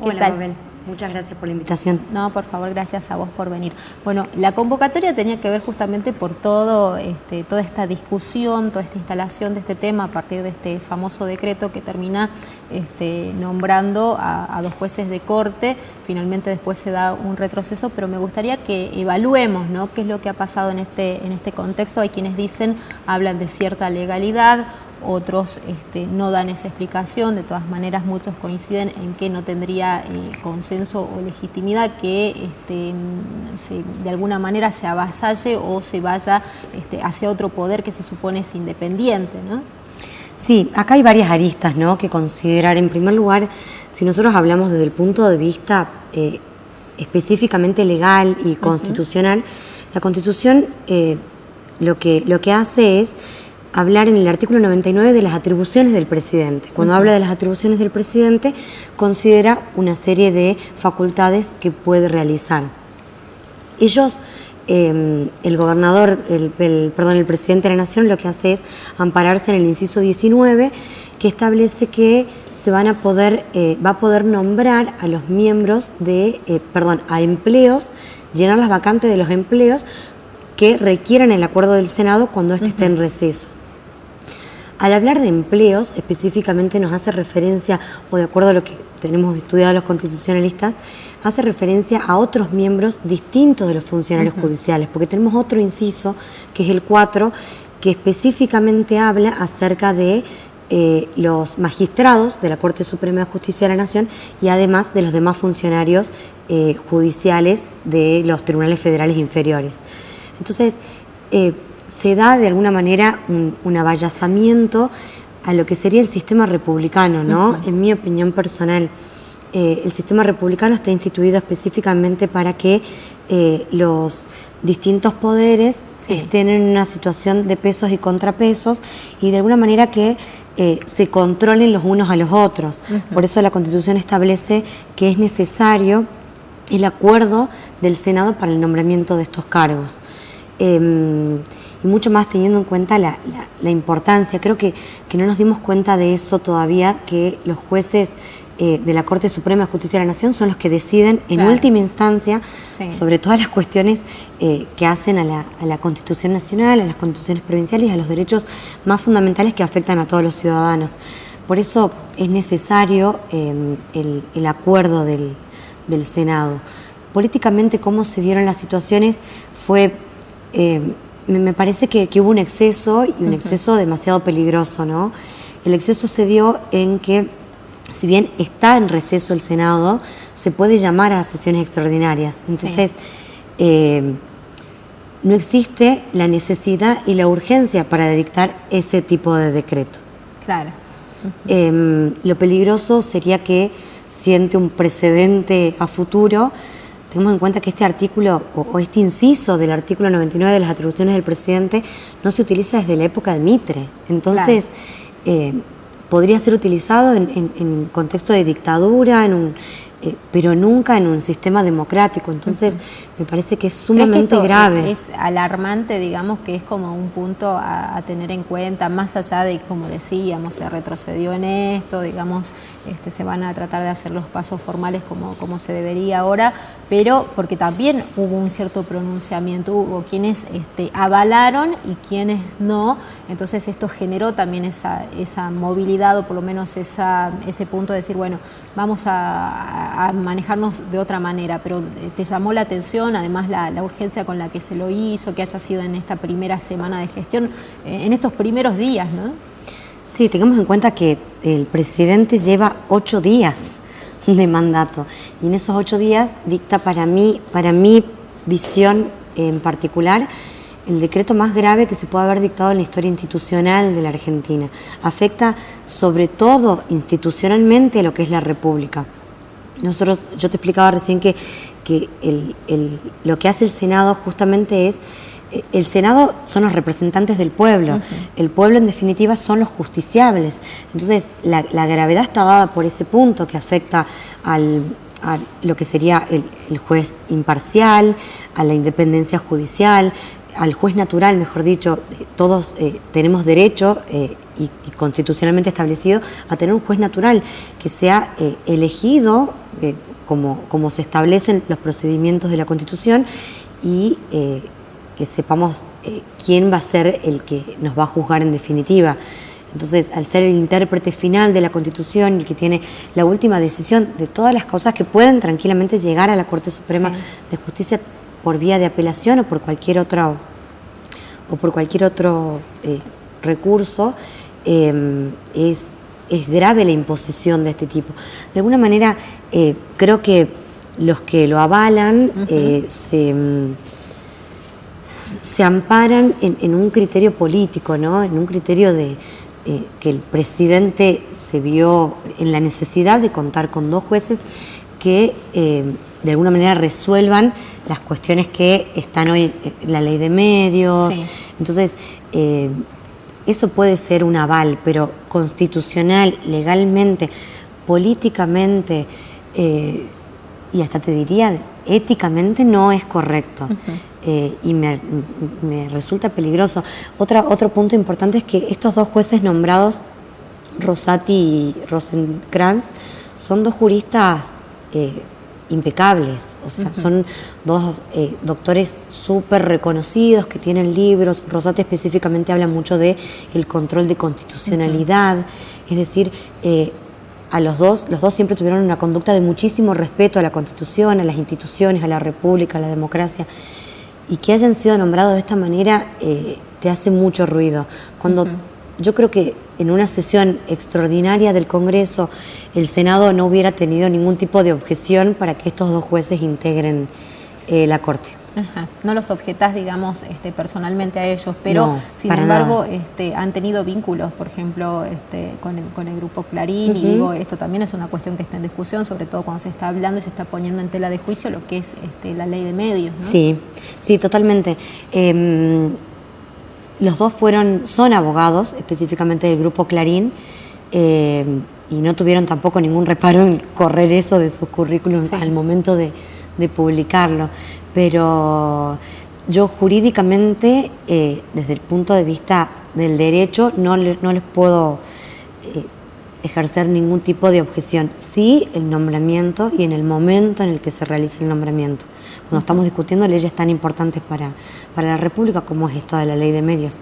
Hola, Mabel. Muchas gracias por la invitación. No, por favor, gracias a vos por venir. Bueno, la convocatoria tenía que ver justamente por toda esta discusión, toda esta instalación de este tema a partir de este famoso decreto que termina nombrando a 2 jueces de corte. Finalmente después se da un retroceso, pero me gustaría que evaluemos, ¿no?, qué es lo que ha pasado en este contexto. Hay quienes hablan de cierta legalidad, otros no dan esa explicación. De todas maneras, muchos coinciden en que no tendría consenso o legitimidad que de alguna manera se avasalle o se vaya hacia otro poder que se supone es independiente, ¿no? Sí, acá hay varias aristas, ¿no?, que considerar. En primer lugar, si nosotros hablamos desde el punto de vista específicamente legal y constitucional, la Constitución lo que hace es hablar en el artículo 99 de las atribuciones del presidente. Cuando habla de las atribuciones del presidente, considera una serie de facultades que puede realizar. Ellos, el gobernador, el presidente de la Nación, lo que hace es ampararse en el inciso 19, que establece que va a poder nombrar a los miembros a empleos, llenar las vacantes de los empleos que requieran el acuerdo del Senado cuando esté en receso. Al hablar de empleos, específicamente nos hace referencia, o de acuerdo a lo que tenemos estudiado los constitucionalistas, hace referencia a otros miembros distintos de los funcionarios judiciales, porque tenemos otro inciso, que es el 4, que específicamente habla acerca de los magistrados de la Corte Suprema de Justicia de la Nación y además de los demás funcionarios judiciales de los tribunales federales inferiores. Entonces, se da de alguna manera un avallazamiento a lo que sería el sistema republicano, ¿no? En mi opinión personal, el sistema republicano está instituido específicamente para que los distintos poderes estén en una situación de pesos y contrapesos y de alguna manera que se controlen los unos a los otros. Por eso la Constitución establece que es necesario el acuerdo del Senado para el nombramiento de estos cargos. Y mucho más teniendo en cuenta la importancia. Creo que no nos dimos cuenta de eso todavía, que los jueces de la Corte Suprema de Justicia de la Nación son los que deciden en última instancia sobre todas las cuestiones que hacen a la Constitución Nacional, a las constituciones provinciales y a los derechos más fundamentales que afectan a todos los ciudadanos. Por eso es necesario el acuerdo del Senado. Políticamente, cómo se dieron las situaciones fue... me parece que hubo un exceso y un exceso demasiado peligroso, ¿no? El exceso se dio en que, si bien está en receso el Senado, se puede llamar a las sesiones extraordinarias. Entonces, no existe la necesidad y la urgencia para dictar ese tipo de decreto. Claro. Lo peligroso sería que siente un precedente a futuro. Tengamos en cuenta que este artículo o este inciso del artículo 99 de las atribuciones del presidente no se utiliza desde la época de Mitre. Entonces, podría ser utilizado en contexto de dictadura, pero nunca en un sistema democrático. Entonces, me parece que es sumamente grave. Es alarmante, digamos, que es como un punto a tener en cuenta, más allá de, como decíamos, se retrocedió en esto, digamos, se van a tratar de hacer los pasos formales como se debería ahora, pero porque también hubo un cierto pronunciamiento, hubo quienes avalaron y quienes no. Entonces esto generó también esa movilidad, o por lo menos ese punto de decir, bueno, vamos a manejarnos de otra manera. Pero te llamó la atención, además la urgencia con la que se lo hizo, que haya sido en esta primera semana de gestión, en estos primeros días, ¿no? Sí, tengamos en cuenta que el presidente lleva 8 días de mandato y en esos 8 días dicta para mi visión en particular el decreto más grave que se puede haber dictado en la historia institucional de la Argentina. Afecta sobre todo institucionalmente lo que es la República. Yo te explicaba recién que lo que hace el Senado justamente es... El Senado son los representantes del pueblo. El pueblo, en definitiva, son los justiciables. Entonces, la gravedad está dada por ese punto que afecta a lo que sería el juez imparcial, a la independencia judicial, al juez natural, mejor dicho, todos tenemos derecho y constitucionalmente establecido a tener un juez natural que sea elegido como se establecen los procedimientos de la Constitución y que sepamos quién va a ser el que nos va a juzgar en definitiva. Entonces, al ser el intérprete final de la Constitución, el que tiene la última decisión de todas las cosas que pueden tranquilamente llegar a la Corte Suprema de Justicia por vía de apelación o por cualquier otro recurso, es grave la imposición de este tipo. De alguna manera, creo que los que lo avalan se amparan en un criterio político, ¿no? En un criterio de que el presidente se vio en la necesidad de contar con 2 jueces que de alguna manera resuelvan las cuestiones que están hoy en la ley de medios. Sí. Entonces, eso puede ser un aval, pero constitucional, legalmente, políticamente y hasta te diría éticamente no es correcto. Y me resulta peligroso. Otro punto importante es que estos 2 jueces nombrados, Rosati y Rosenkrantz, son 2 juristas impecables, o sea, son 2 doctores súper reconocidos que tienen libros. Rosati específicamente habla mucho de el control de constitucionalidad, es decir, los dos siempre tuvieron una conducta de muchísimo respeto a la Constitución, a las instituciones, a la República, a la democracia, y que hayan sido nombrados de esta manera te hace mucho ruido. Cuando yo creo que en una sesión extraordinaria del Congreso el Senado no hubiera tenido ningún tipo de objeción para que estos 2 jueces integren la Corte. Ajá. No los objetás, digamos, personalmente a ellos, pero no, sin embargo han tenido vínculos, por ejemplo, con el Grupo Clarín, y digo, esto también es una cuestión que está en discusión, sobre todo cuando se está hablando y se está poniendo en tela de juicio lo que es la ley de medios, ¿no? Sí, totalmente. Los 2 son abogados, específicamente del Grupo Clarín, y no tuvieron tampoco ningún reparo en correr eso de sus currículums al momento de publicarlo. Pero yo jurídicamente, desde el punto de vista del derecho, no les puedo ejercer ningún tipo de objeción. Sí, el nombramiento y en el momento en el que se realiza el nombramiento. Cuando estamos discutiendo leyes tan importantes para la República como es esta de la ley de medios.